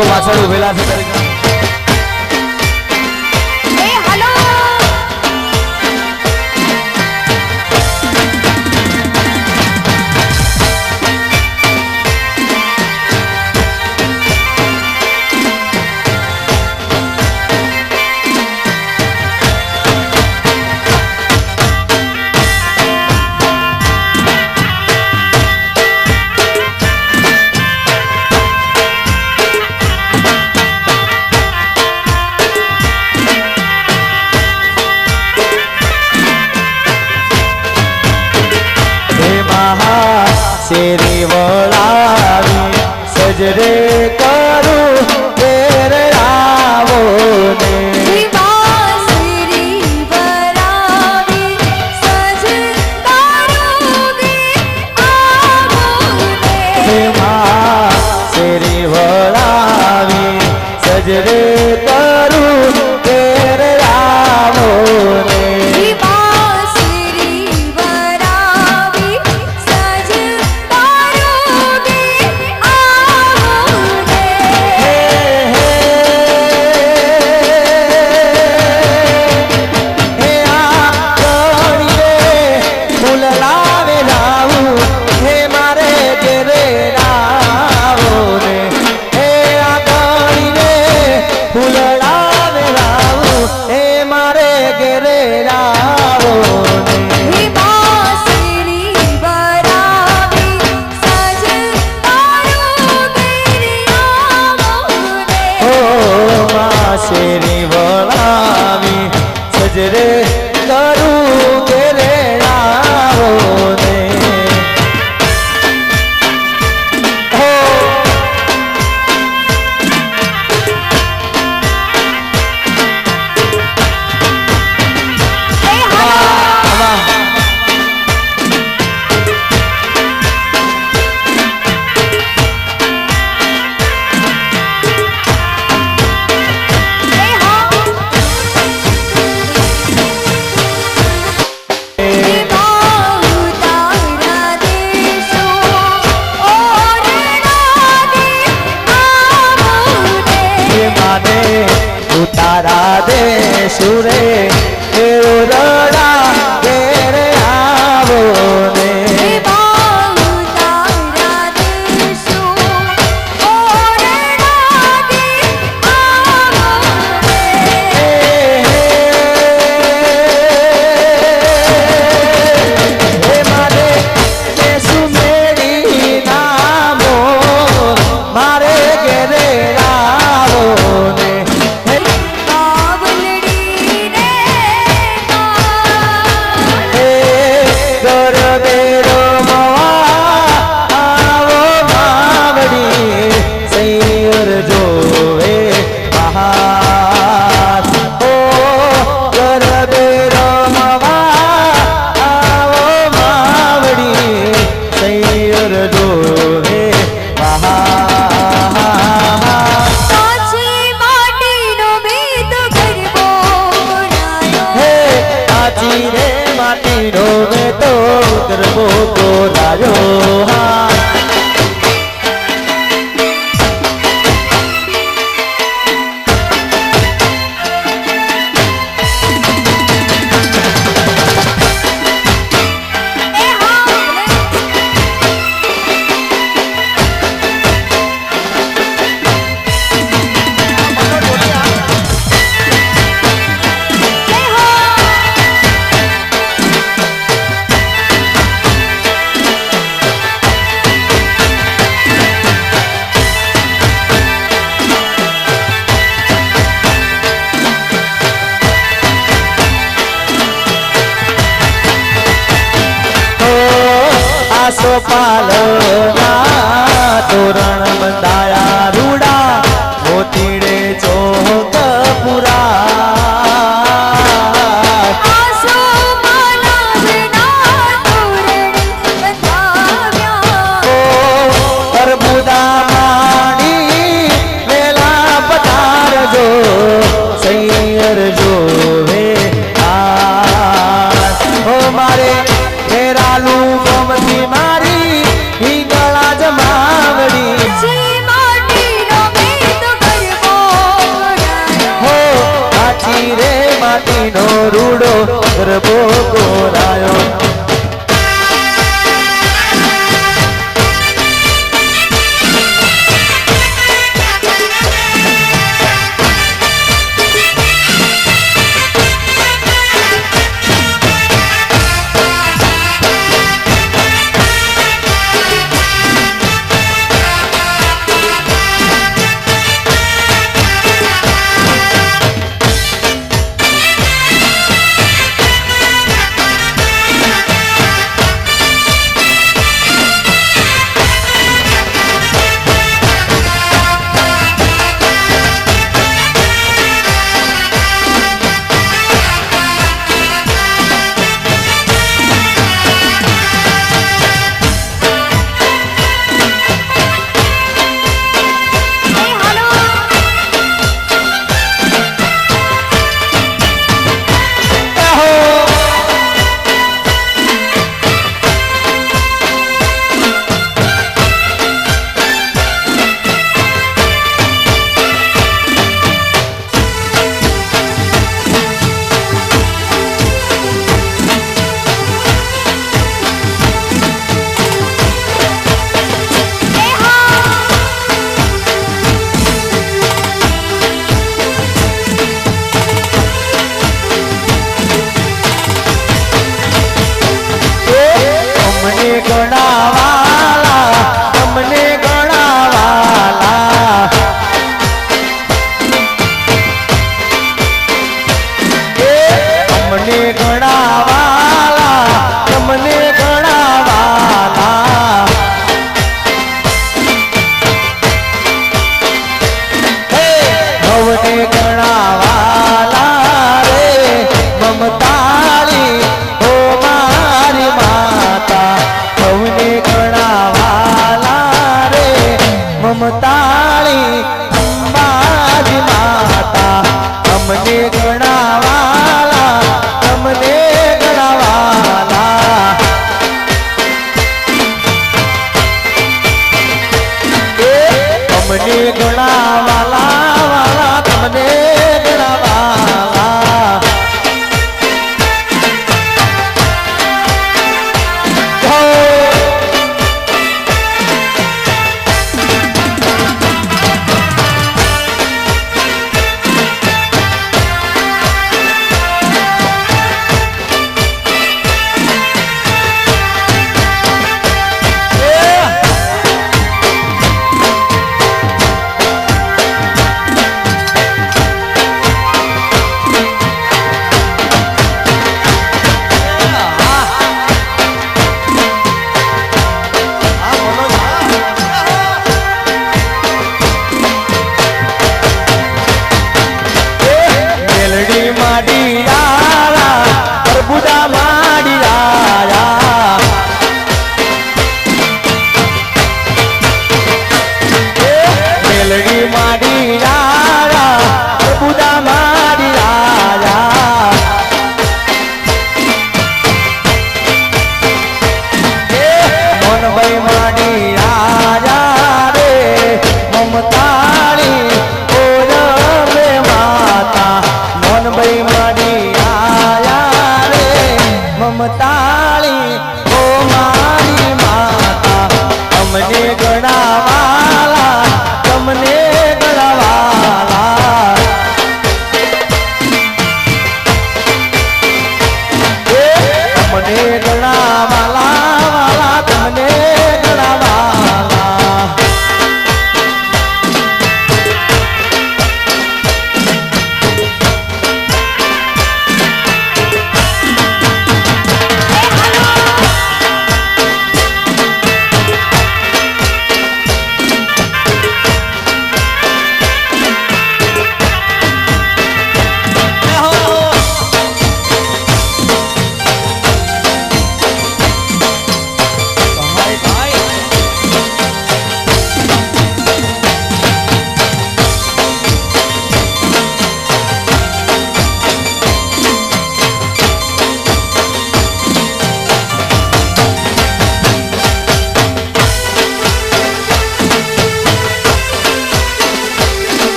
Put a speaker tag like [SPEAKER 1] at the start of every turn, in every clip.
[SPEAKER 1] લોકો પાછળ ઉભેલા છે શેરી વળાવી સજરે કરું ઘેર આવો ને શેરી વળાવી સજરે કરું ઘેર આવો ને શેરી વળાવી સજરે કરું ઘેરે આવો ને તારા દેશુરે રડા ઘેરે આવો ને મારે ઘેરે આવો ને માટીનો મેં તો ગરબો બોલાયો હા સોપાલના તોરણ બંધાયા રૂડા મોતીડે ચોક પુરા અરબુદા માડી વેલા પધારજો સૈયર જોવે આ મારે ઘેરાલું ગમતી મારી હિંગળા જમાવડી નો રૂડો ગરબો ગોરાયો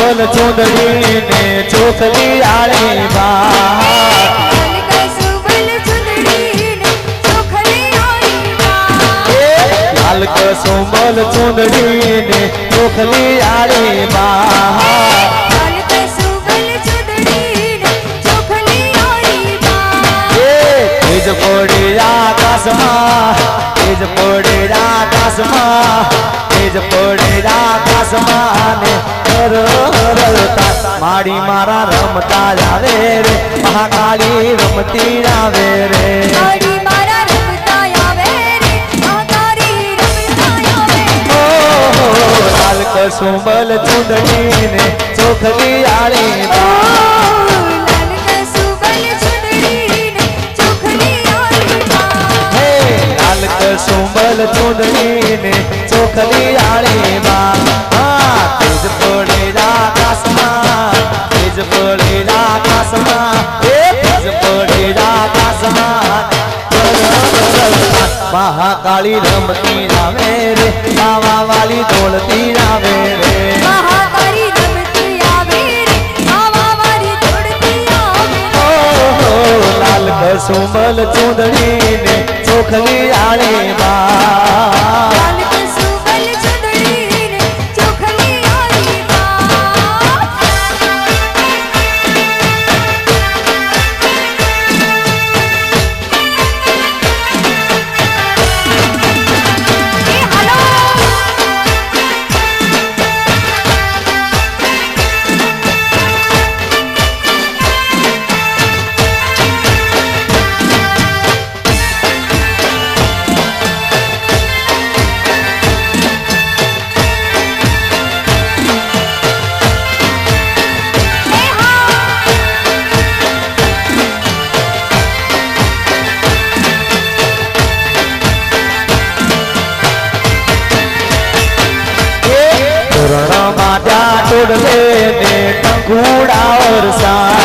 [SPEAKER 1] સુંબલ ચુંદડી ને ચોખલી આળી બા લાલ કસુંબલ ચુંદડી ને ચોખલી આળી બા તેજ પડે આકાશમાં તેજ પડે આકાશમાં તેજ પડે આકાશમાં ને રરતા માડી મારા રમતા આવે રે મહાકાળી રમતી આવે રે
[SPEAKER 2] માડી મારા રમતા આવે રે મહાકાળી રમતા આવે
[SPEAKER 1] ઓહો લાલ કસુંબલ ચુંદડી ને ચોખલી આળી બા સુંબલ ચુંદડી ને ચોખલી આળી બા તેજ પડે આકાશમાં તેજ પડે આકાશમાં તેજ પડે આકાશમાં મહાકાળી રમતી આવે રે આવા વાલી દોડતી આવે રે
[SPEAKER 2] મહાકાળી રમતી આવે રે આવા વાલી દોડતી આવે
[SPEAKER 1] ઓહો લાલ કસુંબલ ચુંદડી ને ચોખલી આળી બા
[SPEAKER 2] લાલ કસુંબલ ચુંદડી ને ચોખલી આળી બા
[SPEAKER 1] તોડલે ને ટંગુડા વરસા